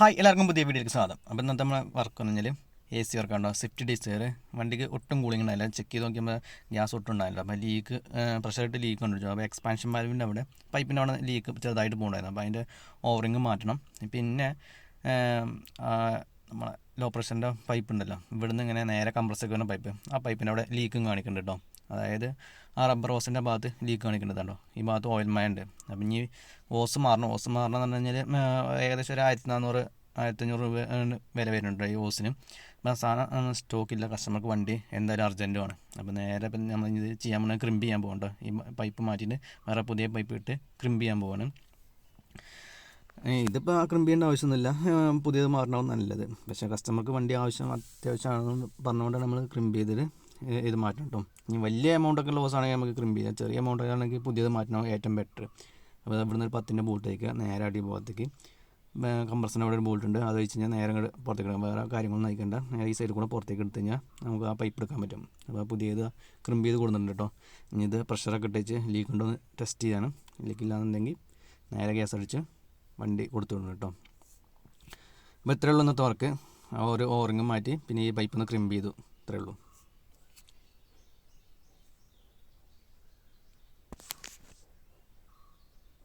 Hi എല്ലാവർക്കും പുതിയ വീഡിയോയിലേക്ക് സ്വാഗതം. അപ്പോൾ ഇന്നത്തെ നമ്മളെ വർക്ക് എന്ന് പറഞ്ഞാൽ AC വർക്ക് ഉണ്ടോ, സ്വിഫ്റ്റ് ഡിസയർ വണ്ടിക്ക് ഒട്ടും കൂളിംഗ് ഉണ്ടായില്ല. ചെക്ക് ചെയ്ത് നോക്കിയപ്പോൾ ഗ്യാസ് ഒട്ടും ഉണ്ടായില്ല. അപ്പോൾ ലീക്ക് പ്രഷറായിട്ട് ലീക്ക് കൊണ്ടിരിച്ചു. അപ്പോൾ എക്സ്പാൻഷൻ വാൽവിൻ്റെ അവിടെ പൈപ്പിൻ്റെ അവിടെ ലീക്ക് ചെറുതായിട്ട് പോകുന്നുണ്ടായിരുന്നു. അപ്പോൾ അതിൻ്റെ ഓവറിങ് മാറ്റണം. പിന്നെ നമ്മളെ ലോ പ്രഷറിൻ്റെ പൈപ്പ് ഉണ്ടല്ലോ, ഇവിടുന്ന് ഇങ്ങനെ നേരെ കംപ്രസ്സൊക്കെ വരുന്ന പൈപ്പ്, ആ പൈപ്പിൻ്റെ അവിടെ ലീക്കും കാണിക്കുന്നുണ്ട് കേട്ടോ. അതായത് ആ റബ്ബർ ഹോസിൻ്റെ ഭാഗത്ത് ലീക്ക് കാണിക്കുന്നുണ്ടോ, ഈ ഭാഗത്ത് ഓയിൽ മയ ഉണ്ട്. അപ്പം ഇനി ഓസ് മാറണം എന്ന് പറഞ്ഞു കഴിഞ്ഞാൽ ഏകദേശം ഒരു 1400-1500 രൂപ വില വരുന്നുണ്ട് ഈ ഓസിന്. അപ്പം സാധനം സ്റ്റോക്കില്ല, കസ്റ്റമർക്ക് വണ്ടി എന്തായാലും അർജൻറ്റുമാണ്. അപ്പോൾ നേരെ ഇപ്പം നമ്മൾ ഇത് ചെയ്യാൻ പോകുന്നത് ക്രിമ്പ് ചെയ്യാൻ പോകണ്ട, ഈ പൈപ്പ് മാറ്റിയിട്ട് വേറെ പുതിയ പൈപ്പ് ഇട്ട് ക്രിമ്പ് ചെയ്യാൻ പോവാണ്. ഇതിപ്പോൾ ക്രിമ്പ് ചെയ്യേണ്ട ആവശ്യമൊന്നുമില്ല, പുതിയത് മാറണമാണ് നല്ലത്. പക്ഷേ കസ്റ്റമർക്ക് വണ്ടി അത്യാവശ്യമാണെന്ന് പറഞ്ഞുകൊണ്ടാണ് നമ്മൾ ക്രിമ്പ് ചെയ്തിട്ട് ഇത് മാറ്റണം കേട്ടോ. ഇനി വലിയ എമൗണ്ടൊക്കെ ലോസ് ആണെങ്കിൽ നമുക്ക് ക്രിമ്പ് ചെയ്യാം, ചെറിയ എമൗണ്ട് ആണെങ്കിൽ പുതിയത് മാറ്റണം ഏറ്റവും ബെറ്റർ. അപ്പോൾ ഇവിടുന്ന് ഒരു 10ൻ്റെ ബോൾട്ട് വയ്ക്കുക, നേരെ അടി ഭാഗത്തേക്ക് കംപ്രസറിൻ്റെ അവിടെ ഒരു ബോൾട്ട് ഉണ്ട്, അത് വെച്ച് കഴിഞ്ഞാൽ നേരെ അങ്ങോട്ട് പുറത്തേക്ക് ഇടാം. വേറെ കാര്യങ്ങളൊന്നും നയിക്കണ്ട, നേരെ ഈ സൈഡിൽ കൂടെ പുറത്തേക്ക് എടുത്ത് കഴിഞ്ഞാൽ നമുക്ക് ആ പൈപ്പ് എടുക്കാൻ പറ്റും. അപ്പോൾ പുതിയത് ക്രിമ്പ് ചെയ്ത് കൊടുക്കുന്നുണ്ട് കേട്ടോ. ഇനി ഇത് പ്രഷറൊക്കെ ഇട്ടിച്ച് ലീക്ക് ഉണ്ടോ എന്ന് ടെസ്റ്റ് ചെയ്യാണ്. ലീക്കില്ലാന്നുണ്ടെങ്കിൽ നേരെ ഗ്യാസ് അടിച്ച് വണ്ടി കൊടുത്തു വിടണം കേട്ടോ. അപ്പോൾ ഇത്രയേ ഉള്ളൂ ഇന്നത്തെ വർക്ക്. ആ ഒരു ഓറിങ്ങും മാറ്റി പിന്നെ ഈ പൈപ്പ് ഒന്ന് ക്രിമ്പ് ചെയ്തു, ഇത്രയേ ഉള്ളൂ.